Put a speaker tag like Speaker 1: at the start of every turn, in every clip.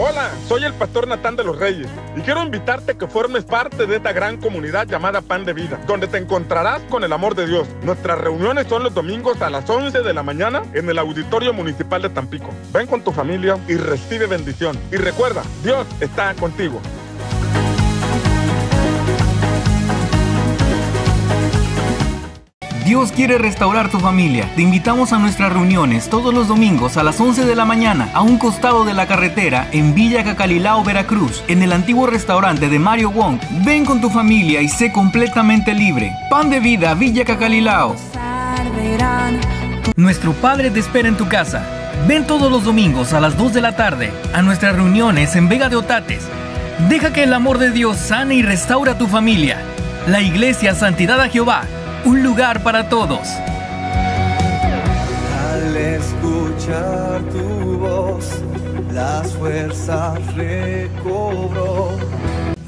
Speaker 1: Hola, soy el pastor Natán de los Reyes y quiero invitarte a que formes parte de esta gran comunidad llamada Pan de Vida, donde te encontrarás con el amor de Dios. Nuestras reuniones son los domingos a las 11 de la mañana en el Auditorio Municipal de Tampico. Ven con tu familia y recibe bendición. Y recuerda, Dios está contigo.
Speaker 2: Dios quiere restaurar tu familia. Te invitamos a nuestras reuniones todos los domingos a las 11 de la mañana a un costado de la carretera en Villa Cacalilao, Veracruz, en el antiguo restaurante de Mario Wong. Ven con tu familia y sé completamente libre. Pan de Vida, Villa Cacalilao. Nuestro Padre te espera en tu casa. Ven todos los domingos a las 2 de la tarde a nuestras reuniones en Vega de Otates. Deja que el amor de Dios sane y restaura tu familia. La Iglesia Santidad a Jehová. Un lugar para todos.
Speaker 3: Al escuchar tu voz, las fuerzas recobró.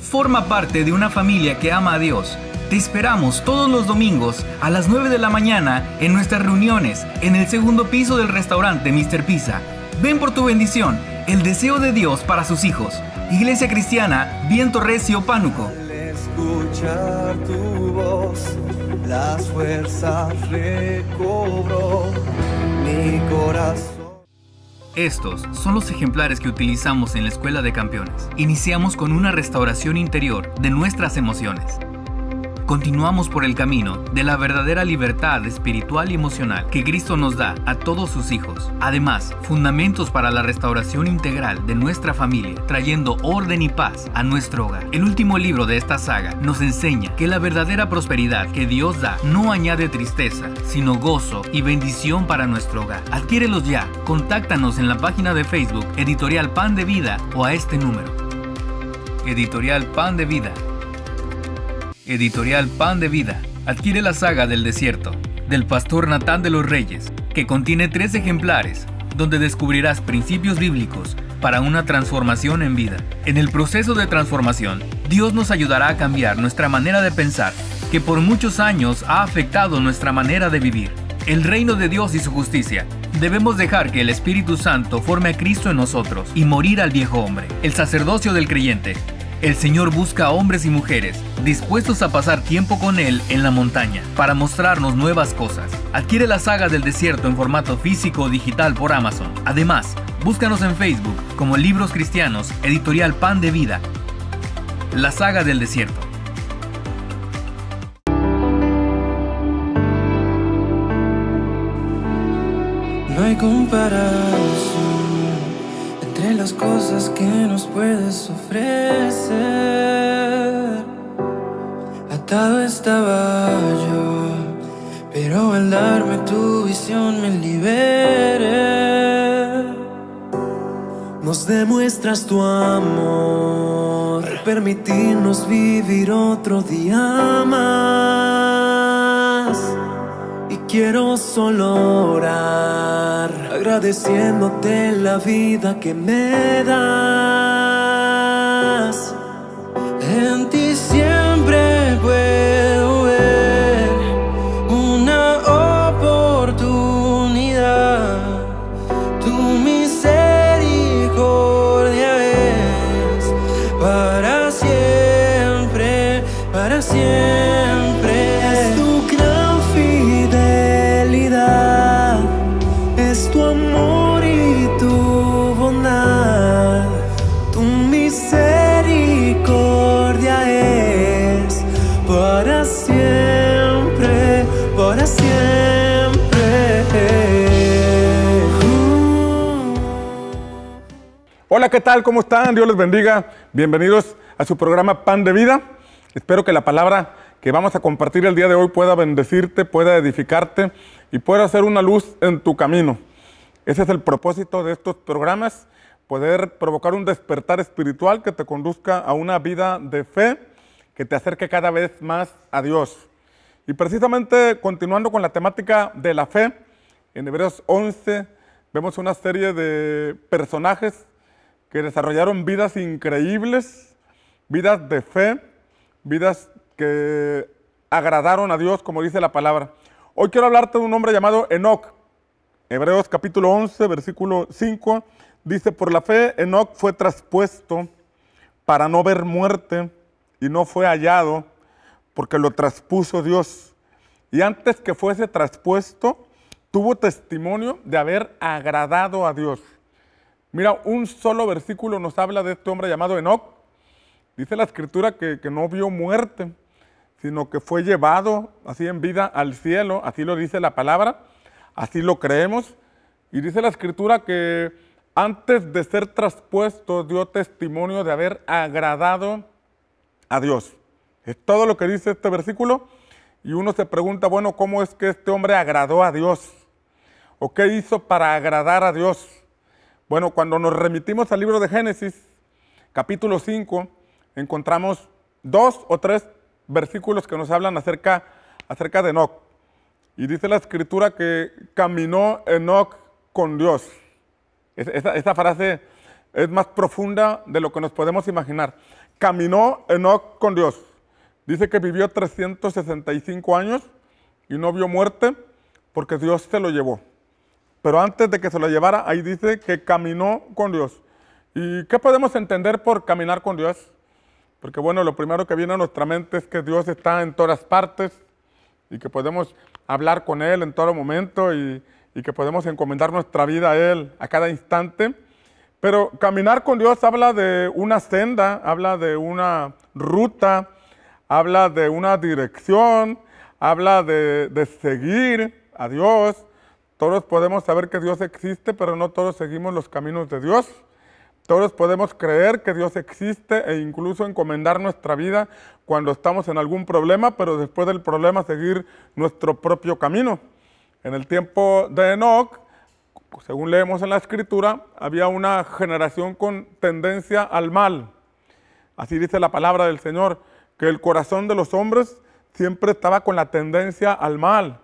Speaker 2: Forma parte de una familia que ama a Dios. Te esperamos todos los domingos a las 9 de la mañana en nuestras reuniones en el segundo piso del restaurante Mr. Pizza. Ven por tu bendición, el deseo de Dios para sus hijos. Iglesia Cristiana Viento Recio, Pánuco.
Speaker 3: Al escuchar tu voz, las fuerzas recobró mi corazón.
Speaker 2: Estos son los ejemplares que utilizamos en la Escuela de Campeones. Iniciamos con una restauración interior de nuestras emociones. Continuamos por el camino de la verdadera libertad espiritual y emocional que Cristo nos da a todos sus hijos. Además, fundamentos para la restauración integral de nuestra familia, trayendo orden y paz a nuestro hogar. El último libro de esta saga nos enseña que la verdadera prosperidad que Dios da no añade tristeza, sino gozo y bendición para nuestro hogar. Adquiérelos ya. Contáctanos en la página de Facebook Editorial Pan de Vida o a este número. Editorial Pan de Vida. Editorial Pan de Vida. Adquiere la saga del desierto, del pastor Natán de los Reyes, que contiene 3 ejemplares, donde descubrirás principios bíblicos para una transformación en vida. En el proceso de transformación, Dios nos ayudará a cambiar nuestra manera de pensar, que por muchos años ha afectado nuestra manera de vivir. El reino de Dios y su justicia. Debemos dejar que el Espíritu Santo forme a Cristo en nosotros y morir al viejo hombre. El sacerdocio del creyente. El Señor busca a hombres y mujeres dispuestos a pasar tiempo con Él en la montaña para mostrarnos nuevas cosas. Adquiere la saga del desierto en formato físico o digital por Amazon. Además, búscanos en Facebook como Libros Cristianos, Editorial Pan de Vida. La saga del desierto.
Speaker 3: No hay comparación entre las cosas que nos puedes ofrecer. Atado estaba yo, pero al darme tu visión me liberé. Nos demuestras tu amor, permitirnos vivir otro día más. Y quiero solo orar, agradeciéndote la vida que me das. En ti siempre puedo ver una oportunidad. Tu misericordia es para siempre, para siempre. Es tu gran fidelidad, es tu amor y tu bondad. Tu misericordia es para siempre, para siempre.
Speaker 1: Hola, ¿qué tal? ¿Cómo están? Dios les bendiga. Bienvenidos a su programa Pan de Vida. Espero que la palabra que vamos a compartir el día de hoy pueda bendecirte, pueda edificarte y pueda hacer una luz en tu camino. Ese es el propósito de estos programas, poder provocar un despertar espiritual que te conduzca a una vida de fe, que te acerque cada vez más a Dios. Y precisamente continuando con la temática de la fe, en Hebreos 11 vemos una serie de personajes que desarrollaron vidas increíbles, vidas de fe, vidas que agradaron a Dios, como dice la palabra. Hoy quiero hablarte de un hombre llamado Enoc. Hebreos capítulo 11, versículo 5, Dice, por la fe Enoc fue traspuesto para no ver muerte y no fue hallado porque lo traspuso Dios. Y antes que fuese traspuesto, tuvo testimonio de haber agradado a Dios. Mira, un solo versículo nos habla de este hombre llamado Enoc. Dice la Escritura que no vio muerte, sino que fue llevado así en vida al cielo. Así lo dice la palabra, así lo creemos. Y dice la Escritura que antes de ser traspuesto dio testimonio de haber agradado a Dios. Es todo lo que dice este versículo. Y uno se pregunta, bueno, ¿cómo es que este hombre agradó a Dios? ¿O qué hizo para agradar a Dios? Bueno, cuando nos remitimos al libro de Génesis, capítulo 5, encontramos 2 o 3 versículos que nos hablan acerca de Enoc. Y dice la Escritura que caminó Enoc con Dios. Esa frase es más profunda de lo que nos podemos imaginar. Caminó Enoc con Dios. Dice que vivió 365 años y no vio muerte porque Dios se lo llevó. Pero antes de que se lo llevara, ahí dice que caminó con Dios. ¿Y qué podemos entender por caminar con Dios? Porque bueno, lo primero que viene a nuestra mente es que Dios está en todas partes y que podemos hablar con Él en todo momento y que podemos encomendar nuestra vida a Él a cada instante. Pero caminar con Dios habla de una senda, habla de una ruta, habla de una dirección, habla de seguir a Dios. Todos podemos saber que Dios existe, pero no todos seguimos los caminos de Dios. Todos podemos creer que Dios existe e incluso encomendar nuestra vida cuando estamos en algún problema, pero después del problema seguir nuestro propio camino. En el tiempo de Enoc, según leemos en la Escritura, había una generación con tendencia al mal. Así dice la palabra del Señor, que el corazón de los hombres siempre estaba con la tendencia al mal.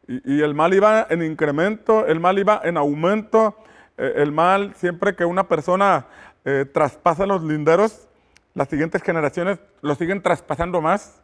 Speaker 1: Y el mal iba en incremento, el mal iba en aumento. El mal, siempre que una persona traspasa los linderos, las siguientes generaciones lo siguen traspasando más.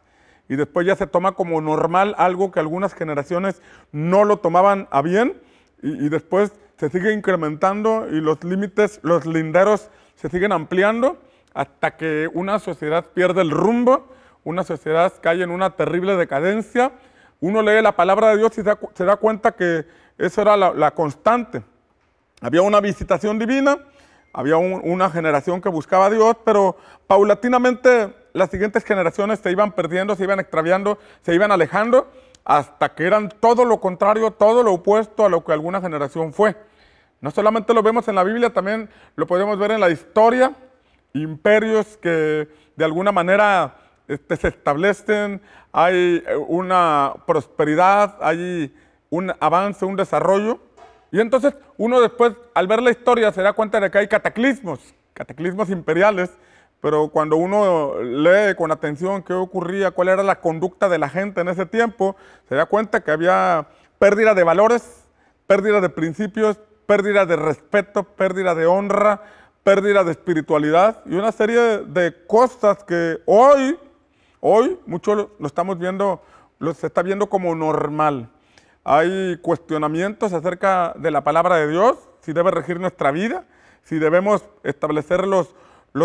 Speaker 1: Y después ya se toma como normal algo que algunas generaciones no lo tomaban a bien. Y después se sigue incrementando y los límites, los linderos se siguen ampliando hasta que una sociedad pierde el rumbo, una sociedad cae en una terrible decadencia. Uno lee la palabra de Dios y se da cuenta que eso era la constante. Había una visitación divina, había una generación que buscaba a Dios, pero paulatinamente las siguientes generaciones se iban perdiendo, se iban extraviando, se iban alejando, hasta que eran todo lo contrario, todo lo opuesto a lo que alguna generación fue. No solamente lo vemos en la Biblia, también lo podemos ver en la historia, imperios que de alguna manera se establecen, hay una prosperidad, hay un avance, un desarrollo. Y entonces uno después, al ver la historia, se da cuenta de que hay cataclismos imperiales, pero cuando uno lee con atención qué ocurría, cuál era la conducta de la gente en ese tiempo, se da cuenta que había pérdida de valores, pérdida de principios, pérdida de respeto, pérdida de honra, pérdida de espiritualidad y una serie de cosas que hoy mucho lo estamos viendo, se está viendo como normal. Hay cuestionamientos acerca de la palabra de Dios, si debe regir nuestra vida, si debemos establecer los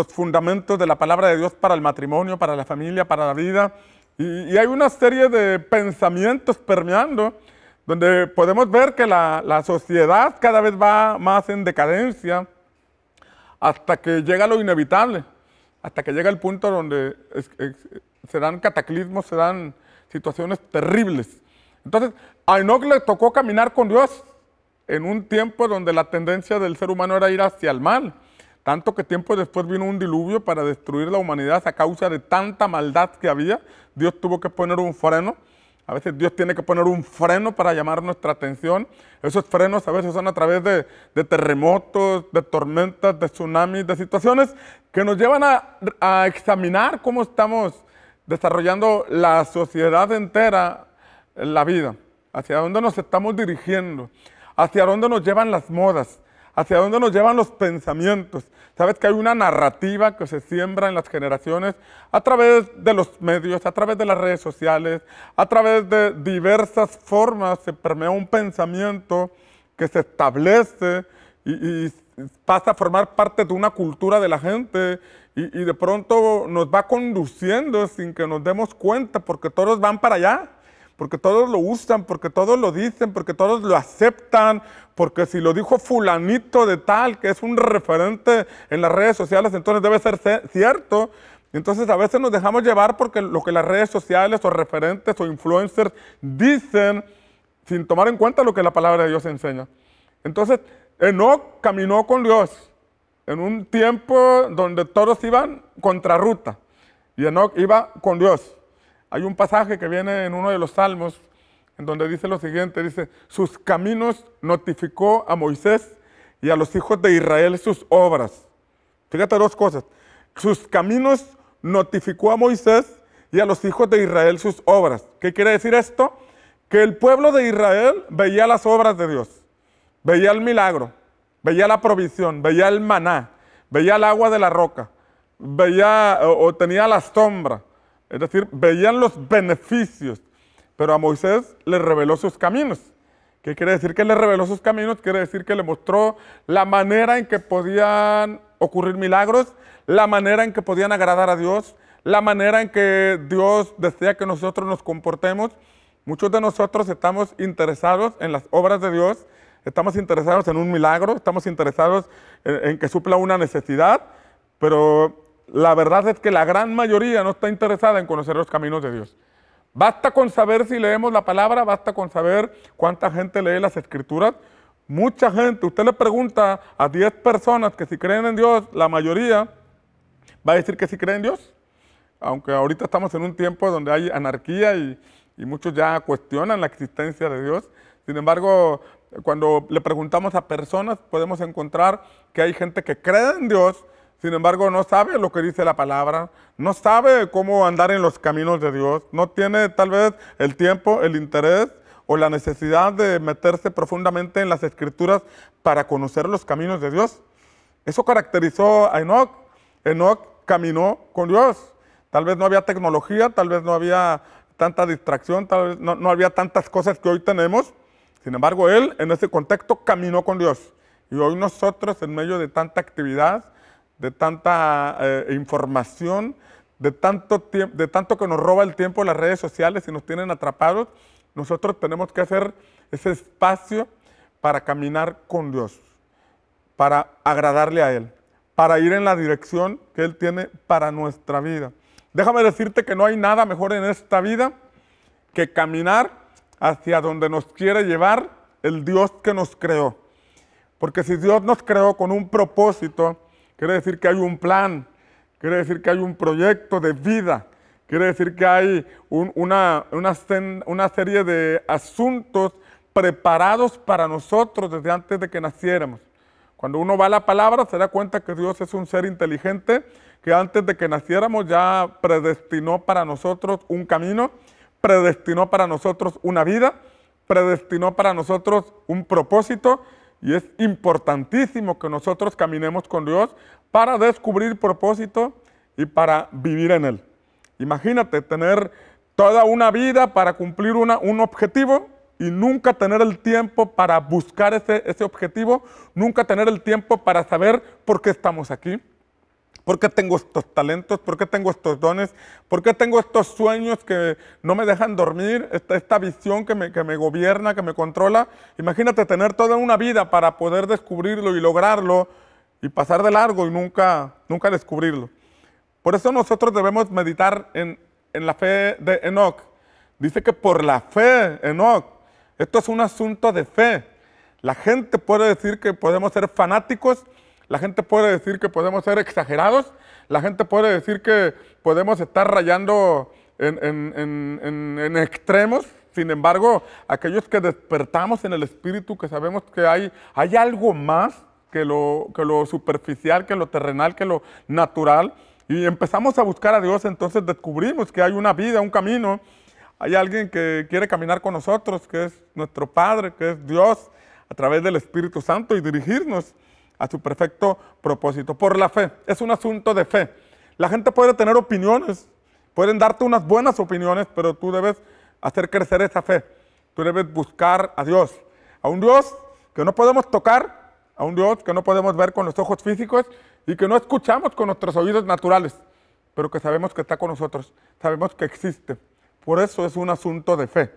Speaker 1: fundamentos de la palabra de Dios para el matrimonio, para la familia, para la vida. Y hay una serie de pensamientos permeando, donde podemos ver que la sociedad cada vez va más en decadencia, hasta que llega lo inevitable, hasta que llega el punto donde se dan cataclismos, se dan situaciones terribles. Entonces, a Enoc le tocó caminar con Dios en un tiempo donde la tendencia del ser humano era ir hacia el mal. Tanto que tiempo después vino un diluvio para destruir la humanidad a causa de tanta maldad que había. Dios tuvo que poner un freno. A veces Dios tiene que poner un freno para llamar nuestra atención. Esos frenos a veces son a través de terremotos, de tormentas, de tsunamis, de situaciones que nos llevan a examinar cómo estamos desarrollando la sociedad entera, la vida, hacia dónde nos estamos dirigiendo, hacia dónde nos llevan las modas, hacia dónde nos llevan los pensamientos. Sabes que hay una narrativa que se siembra en las generaciones a través de los medios, a través de las redes sociales, a través de diversas formas se permea un pensamiento que se establece y pasa a formar parte de una cultura de la gente y de pronto nos va conduciendo sin que nos demos cuenta, porque todos van para allá, porque todos lo usan, porque todos lo dicen, porque todos lo aceptan, porque si lo dijo fulanito de tal, que es un referente en las redes sociales, entonces debe ser cierto. Entonces a veces nos dejamos llevar porque lo que las redes sociales o referentes o influencers dicen sin tomar en cuenta lo que la palabra de Dios enseña. Entonces Enoc caminó con Dios en un tiempo donde todos iban contrarruta y Enoc iba con Dios. Hay un pasaje que viene en uno de los salmos en donde dice lo siguiente, dice, sus caminos notificó a Moisés y a los hijos de Israel sus obras. Fíjate dos cosas, sus caminos notificó a Moisés y a los hijos de Israel sus obras. ¿Qué quiere decir esto? Que el pueblo de Israel veía las obras de Dios, veía el milagro, veía la provisión, veía el maná, veía el agua de la roca, veía o tenía la sombra, es decir, veían los beneficios, pero a Moisés le reveló sus caminos. ¿Qué quiere decir que le reveló sus caminos? Quiere decir que le mostró la manera en que podían ocurrir milagros, la manera en que podían agradar a Dios, la manera en que Dios desea que nosotros nos comportemos. Muchos de nosotros estamos interesados en las obras de Dios, estamos interesados en un milagro, estamos interesados en que supla una necesidad, pero la verdad es que la gran mayoría no está interesada en conocer los caminos de Dios. Basta con saber si leemos la palabra, basta con saber cuánta gente lee las Escrituras. Mucha gente, usted le pregunta a 10 personas que si creen en Dios, la mayoría va a decir que sí creen en Dios. Aunque ahorita estamos en un tiempo donde hay anarquía y muchos ya cuestionan la existencia de Dios. Sin embargo, cuando le preguntamos a personas, podemos encontrar que hay gente que cree en Dios, sin embargo no sabe lo que dice la palabra, no sabe cómo andar en los caminos de Dios, no tiene tal vez el tiempo, el interés o la necesidad de meterse profundamente en las Escrituras para conocer los caminos de Dios. Eso caracterizó a Enoc. Enoc caminó con Dios. Tal vez no había tecnología, tal vez no había tanta distracción, tal vez no había tantas cosas que hoy tenemos. Sin embargo, él en ese contexto caminó con Dios. Y hoy nosotros, en medio de tanta actividad, de tanta información, de tanto que nos roba el tiempo las redes sociales y nos tienen atrapados, nosotros tenemos que hacer ese espacio para caminar con Dios, para agradarle a Él, para ir en la dirección que Él tiene para nuestra vida. Déjame decirte que no hay nada mejor en esta vida que caminar hacia donde nos quiere llevar el Dios que nos creó. Porque si Dios nos creó con un propósito, quiere decir que hay un plan, quiere decir que hay un proyecto de vida, quiere decir que hay una serie de asuntos preparados para nosotros desde antes de que naciéramos. Cuando uno va a la palabra se da cuenta que Dios es un ser inteligente que antes de que naciéramos ya predestinó para nosotros un camino, predestinó para nosotros una vida, predestinó para nosotros un propósito. Y es importantísimo que nosotros caminemos con Dios para descubrir propósito y para vivir en Él. Imagínate tener toda una vida para cumplir un objetivo y nunca tener el tiempo para buscar ese objetivo, nunca tener el tiempo para saber por qué estamos aquí, por qué tengo estos talentos, por qué tengo estos dones, por qué tengo estos sueños que no me dejan dormir, esta visión que me gobierna, que me controla. Imagínate tener toda una vida para poder descubrirlo y lograrlo y pasar de largo y nunca descubrirlo. Por eso nosotros debemos meditar en la fe de Enoc. Dice que por la fe, Enoc, esto es un asunto de fe. La gente puede decir que podemos ser fanáticos, la gente puede decir que podemos ser exagerados, la gente puede decir que podemos estar rayando en extremos. Sin embargo, aquellos que despertamos en el Espíritu, que sabemos que hay algo más que lo superficial, que lo terrenal, que lo natural, y empezamos a buscar a Dios, entonces descubrimos que hay una vida, un camino. Hay alguien que quiere caminar con nosotros, que es nuestro Padre, que es Dios, a través del Espíritu Santo y dirigirnos a su perfecto propósito. Por la fe, es un asunto de fe. La gente puede tener opiniones, pueden darte unas buenas opiniones, pero tú debes hacer crecer esa fe. Tú debes buscar a Dios, a un Dios que no podemos tocar, a un Dios que no podemos ver con los ojos físicos y que no escuchamos con nuestros oídos naturales, pero que sabemos que está con nosotros, sabemos que existe. Por eso es un asunto de fe,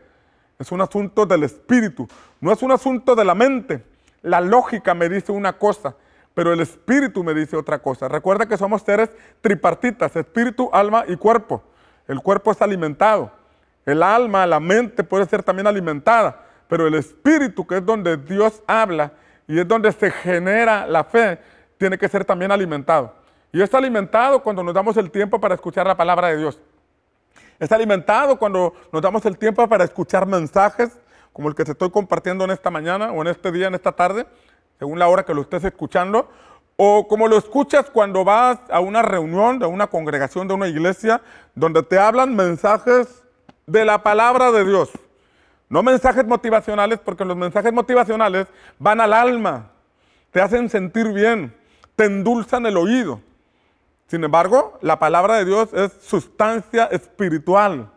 Speaker 1: es un asunto del espíritu, no es un asunto de la mente. La lógica me dice una cosa, pero el espíritu me dice otra cosa. Recuerda que somos seres tripartitas, espíritu, alma y cuerpo. El cuerpo es alimentado, el alma, la mente puede ser también alimentada, pero el espíritu, que es donde Dios habla y es donde se genera la fe, tiene que ser también alimentado. Y es alimentado cuando nos damos el tiempo para escuchar la palabra de Dios. Es alimentado cuando nos damos el tiempo para escuchar mensajes como el que te estoy compartiendo en esta mañana o en este día, en esta tarde, según la hora que lo estés escuchando, o como lo escuchas cuando vas a una reunión, de una congregación, de una iglesia, donde te hablan mensajes de la palabra de Dios. No mensajes motivacionales, porque los mensajes motivacionales van al alma, te hacen sentir bien, te endulzan el oído. Sin embargo, la palabra de Dios es sustancia espiritual,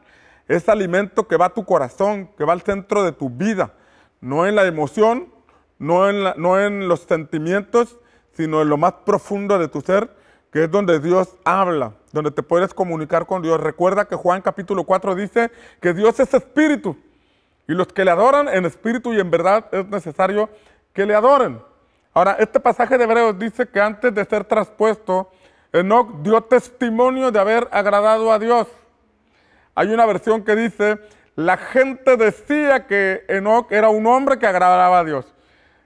Speaker 1: es alimento que va a tu corazón, que va al centro de tu vida, no en la emoción, no en los sentimientos, sino en lo más profundo de tu ser, que es donde Dios habla, donde te puedes comunicar con Dios. Recuerda que Juan capítulo 4 dice que Dios es espíritu, y los que le adoran en espíritu y en verdad es necesario que le adoren. Ahora, este pasaje de Hebreos dice que antes de ser traspuesto, Enoc dio testimonio de haber agradado a Dios. Hay una versión que dice, la gente decía que Enoc era un hombre que agradaba a Dios.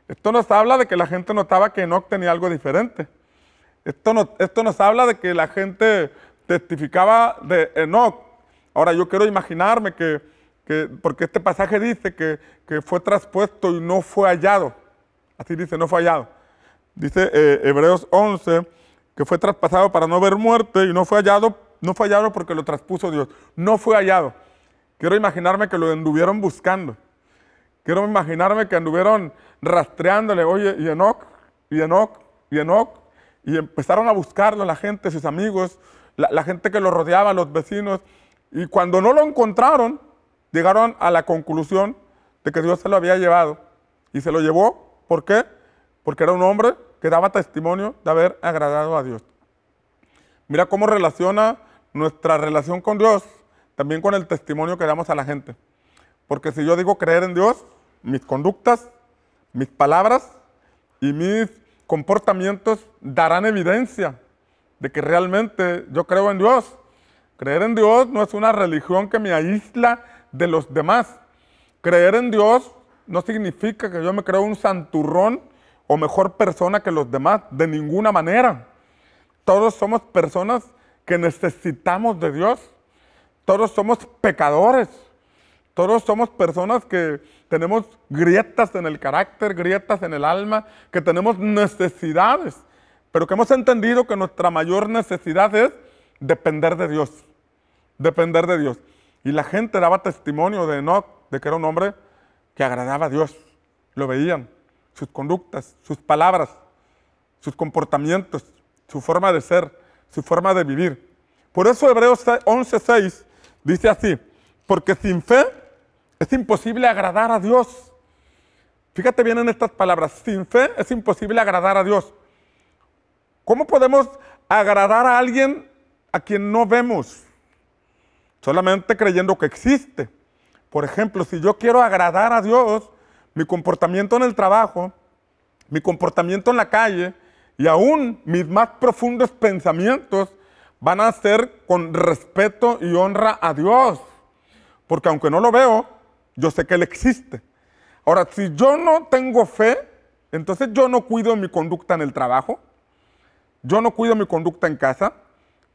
Speaker 1: Esto nos habla de que la gente notaba que Enoc tenía algo diferente. Esto nos habla de que la gente testificaba de Enoc. Ahora yo quiero imaginarme porque este pasaje dice que fue traspuesto y no fue hallado. Así dice, no fue hallado. Dice Hebreos 11, que fue traspasado para no ver muerte y no fue hallado porque lo traspuso Dios. No fue hallado. Quiero imaginarme que lo anduvieron buscando. Quiero imaginarme que anduvieron rastreándole, oye, y Enoc, y Enoc, y Enoc, y empezaron a buscarlo la gente, sus amigos, la gente que lo rodeaba, los vecinos, y cuando no lo encontraron, llegaron a la conclusión de que Dios se lo había llevado, y se lo llevó, ¿por qué? Porque era un hombre que daba testimonio de haber agradado a Dios. Mira cómo relaciona nuestra relación con Dios también con el testimonio que damos a la gente. Porque si yo digo creer en Dios, mis conductas, mis palabras y mis comportamientos darán evidencia de que realmente yo creo en Dios. Creer en Dios no es una religión que me aísla de los demás. Creer en Dios no significa que yo me creo un santurrón o mejor persona que los demás, de ninguna manera. Todos somos personas que necesitamos de Dios. Todos somos pecadores. Todos somos personas que tenemos grietas en el carácter, grietas en el alma, que tenemos necesidades, pero que hemos entendido que nuestra mayor necesidad es depender de Dios. Depender de Dios. Y la gente daba testimonio de Enoc, de que era un hombre que agradaba a Dios. Lo veían, sus conductas, sus palabras, sus comportamientos, su forma de ser, su forma de vivir. Por eso Hebreos 11:6 dice así, porque sin fe es imposible agradar a Dios. Fíjate bien en estas palabras, sin fe es imposible agradar a Dios. ¿Cómo podemos agradar a alguien a quien no vemos? Solamente creyendo que existe. Por ejemplo, si yo quiero agradar a Dios, mi comportamiento en el trabajo, mi comportamiento en la calle y aún mis más profundos pensamientos van a ser con respeto y honra a Dios. Porque aunque no lo veo, yo sé que Él existe. Ahora, si yo no tengo fe, entonces yo no cuido mi conducta en el trabajo, yo no cuido mi conducta en casa,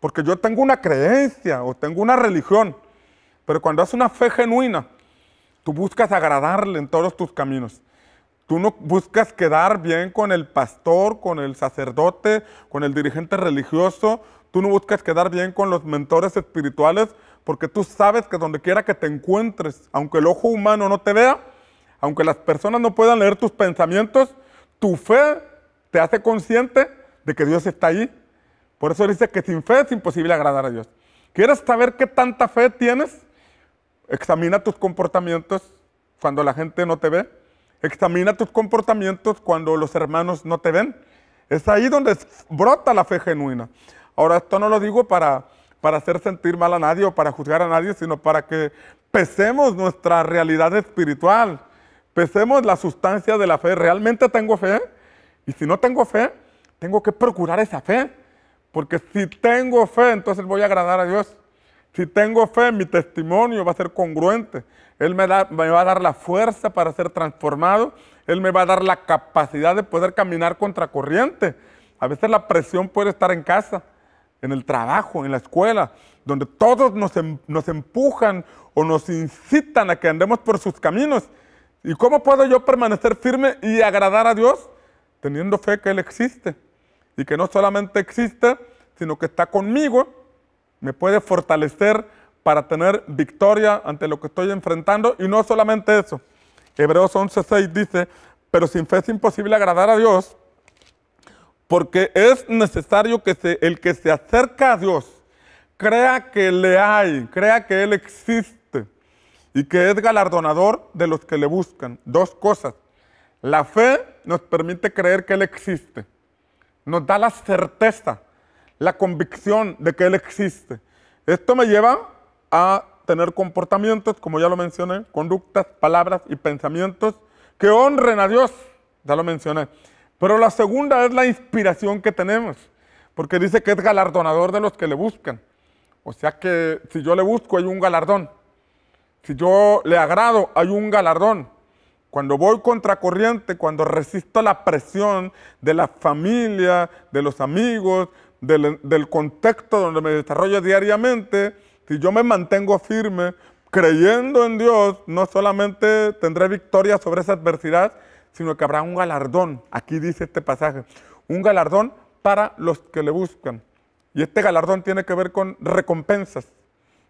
Speaker 1: porque yo tengo una creencia o tengo una religión. Pero cuando es una fe genuina, tú buscas agradarle en todos tus caminos. Tú no buscas quedar bien con el pastor, con el sacerdote, con el dirigente religioso. Tú no buscas quedar bien con los mentores espirituales, porque tú sabes que donde quiera que te encuentres, aunque el ojo humano no te vea, aunque las personas no puedan leer tus pensamientos, tu fe te hace consciente de que Dios está ahí. Por eso dice que sin fe es imposible agradar a Dios. ¿Quieres saber qué tanta fe tienes? Examina tus comportamientos cuando la gente no te ve. Examina tus comportamientos cuando los hermanos no te ven. Es ahí donde brota la fe genuina. Ahora, esto no lo digo para hacer sentir mal a nadie o para juzgar a nadie, sino para que pesemos nuestra realidad espiritual. Pesemos la sustancia de la fe. ¿Realmente tengo fe? Y si no tengo fe, tengo que procurar esa fe. Porque si tengo fe, entonces voy a agradar a Dios. Si tengo fe, mi testimonio va a ser congruente. Él me va a dar la fuerza para ser transformado. Él me va a dar la capacidad de poder caminar contracorriente. A veces la presión puede estar en casa, en el trabajo, en la escuela, donde todos nos empujan o nos incitan a que andemos por sus caminos. ¿Y cómo puedo yo permanecer firme y agradar a Dios? Teniendo fe que Él existe. Y que no solamente existe, sino que está conmigo, me puede fortalecer para tener victoria ante lo que estoy enfrentando. Y no solamente eso. Hebreos 11:6 dice, pero sin fe es imposible agradar a Dios, porque es necesario que el que se acerca a Dios crea que le hay, crea que Él existe y que es galardonador de los que le buscan. Dos cosas. La fe nos permite creer que Él existe. Nos da la certeza, la convicción de que Él existe. Esto me lleva a tener comportamientos, como ya lo mencioné, conductas, palabras y pensamientos que honren a Dios. Ya lo mencioné. Pero la segunda es la inspiración que tenemos, porque dice que es galardonador de los que le buscan. O sea que si yo le busco hay un galardón. Si yo le agrado hay un galardón. Cuando voy contracorriente, cuando resisto la presión de la familia, de los amigos, del contexto donde me desarrollo diariamente, si yo me mantengo firme, creyendo en Dios, no solamente tendré victoria sobre esa adversidad, sino que habrá un galardón. Aquí dice este pasaje, un galardón para los que le buscan. Y este galardón tiene que ver con recompensas,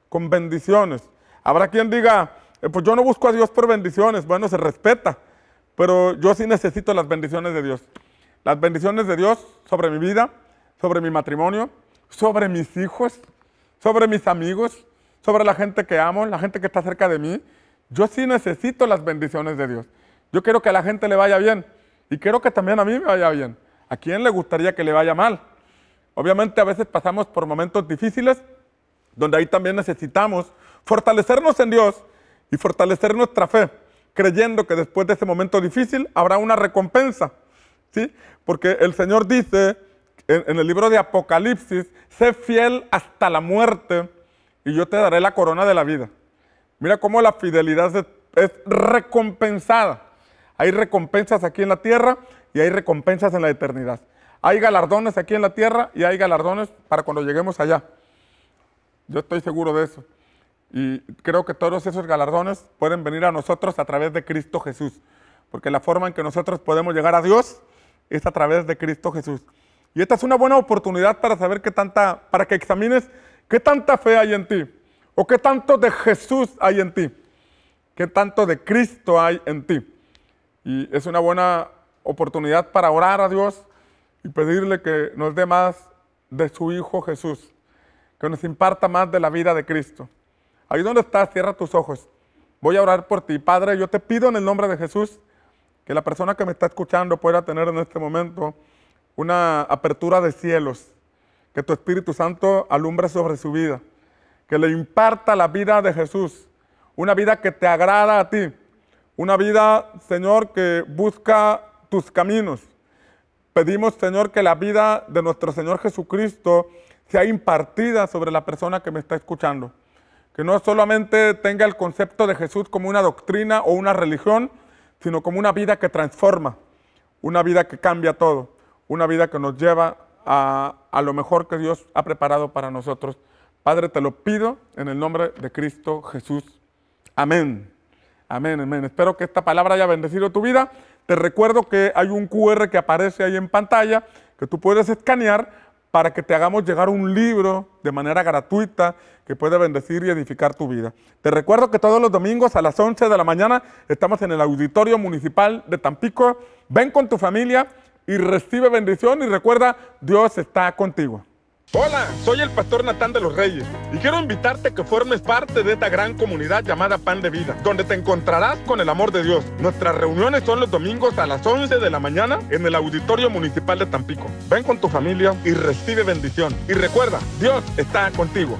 Speaker 1: con bendiciones. Habrá quien diga, pues yo no busco a Dios por bendiciones. Bueno, se respeta, pero yo sí necesito las bendiciones de Dios. Las bendiciones de Dios sobre mi vida, sobre mi matrimonio, sobre mis hijos, sobre mis amigos, sobre la gente que amo, la gente que está cerca de mí. Yo sí necesito las bendiciones de Dios. Yo quiero que a la gente le vaya bien y quiero que también a mí me vaya bien. ¿A quién le gustaría que le vaya mal? Obviamente a veces pasamos por momentos difíciles donde ahí también necesitamos fortalecernos en Dios y fortalecer nuestra fe, creyendo que después de ese momento difícil habrá una recompensa, ¿sí? Porque el Señor dice en el libro de Apocalipsis, sé fiel hasta la muerte y yo te daré la corona de la vida. Mira cómo la fidelidad es recompensada. Hay recompensas aquí en la tierra y hay recompensas en la eternidad. Hay galardones aquí en la tierra y hay galardones para cuando lleguemos allá. Yo estoy seguro de eso. Y creo que todos esos galardones pueden venir a nosotros a través de Cristo Jesús. Porque la forma en que nosotros podemos llegar a Dios es a través de Cristo Jesús. Y esta es una buena oportunidad para saber para que examines qué tanta fe hay en ti. O qué tanto de Jesús hay en ti. Qué tanto de Cristo hay en ti. Y es una buena oportunidad para orar a Dios y pedirle que nos dé más de su Hijo Jesús. Que nos imparta más de la vida de Cristo. Ahí donde estás, cierra tus ojos. Voy a orar por ti. Padre, yo te pido en el nombre de Jesús que la persona que me está escuchando pueda tener en este momento una apertura de cielos. Que tu Espíritu Santo alumbre sobre su vida. Que le imparta la vida de Jesús. Una vida que te agrada a ti. Una vida, Señor, que busca tus caminos. Pedimos, Señor, que la vida de nuestro Señor Jesucristo sea impartida sobre la persona que me está escuchando. Que no solamente tenga el concepto de Jesús como una doctrina o una religión, sino como una vida que transforma, una vida que cambia todo, una vida que nos lleva a lo mejor que Dios ha preparado para nosotros. Padre, te lo pido en el nombre de Cristo Jesús. Amén. Amén, amén. Espero que esta palabra haya bendecido tu vida. Te recuerdo que hay un QR que aparece ahí en pantalla que tú puedes escanear para que te hagamos llegar un libro de manera gratuita que puede bendecir y edificar tu vida. Te recuerdo que todos los domingos a las 11 de la mañana estamos en el Auditorio Municipal de Tampico. Ven con tu familia y recibe bendición y recuerda, Dios está contigo. Hola, soy el pastor Natán de los Reyes y quiero invitarte a que formes parte de esta gran comunidad llamada Pan de Vida, donde te encontrarás con el amor de Dios. Nuestras reuniones son los domingos a las 11 de la mañana en el Auditorio Municipal de Tampico. Ven con tu familia y recibe bendición. Y recuerda, Dios está contigo.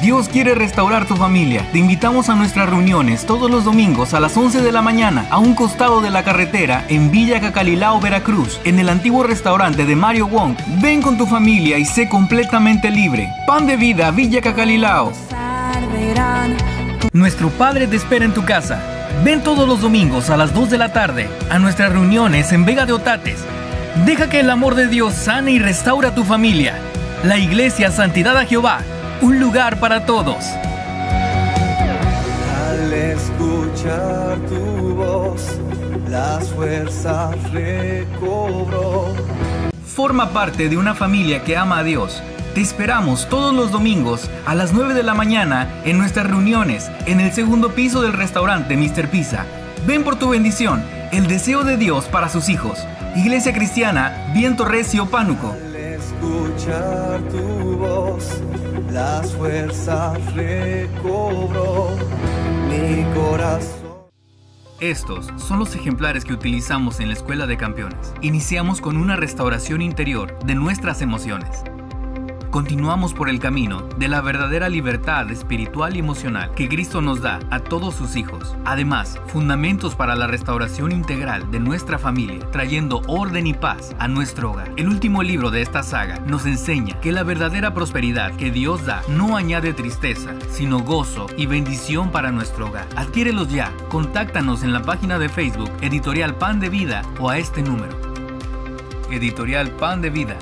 Speaker 2: Dios quiere restaurar tu familia. Te invitamos a nuestras reuniones todos los domingos a las 11 de la mañana a un costado de la carretera en Villa Cacalilao, Veracruz, en el antiguo restaurante de Mario Wong. Ven con tu familia y sé completamente libre. Pan de Vida, Villa Cacalilao. Nuestro Padre te espera en tu casa. Ven todos los domingos a las 2 de la tarde a nuestras reuniones en Vega de Otates. Deja que el amor de Dios sane y restaure a tu familia. La Iglesia Santidad a Jehová. Un lugar para todos.
Speaker 3: Al escuchar tu voz, las fuerzas recobró.
Speaker 2: Forma parte de una familia que ama a Dios. Te esperamos todos los domingos a las 9 de la mañana en nuestras reuniones en el segundo piso del restaurante Mr. Pizza. Ven por tu bendición, el deseo de Dios para sus hijos. Iglesia Cristiana Viento Recio, Pánuco.
Speaker 3: Al escuchar tu voz, las fuerzas recobró mi corazón.
Speaker 2: Estos son los ejemplares que utilizamos en la Escuela de Campeones. Iniciamos con una restauración interior de nuestras emociones. Continuamos por el camino de la verdadera libertad espiritual y emocional que Cristo nos da a todos sus hijos. Además, fundamentos para la restauración integral de nuestra familia, trayendo orden y paz a nuestro hogar. El último libro de esta saga nos enseña que la verdadera prosperidad que Dios da no añade tristeza, sino gozo y bendición para nuestro hogar. Adquiérelos ya. Contáctanos en la página de Facebook Editorial Pan de Vida o a este número. Editorial Pan de Vida.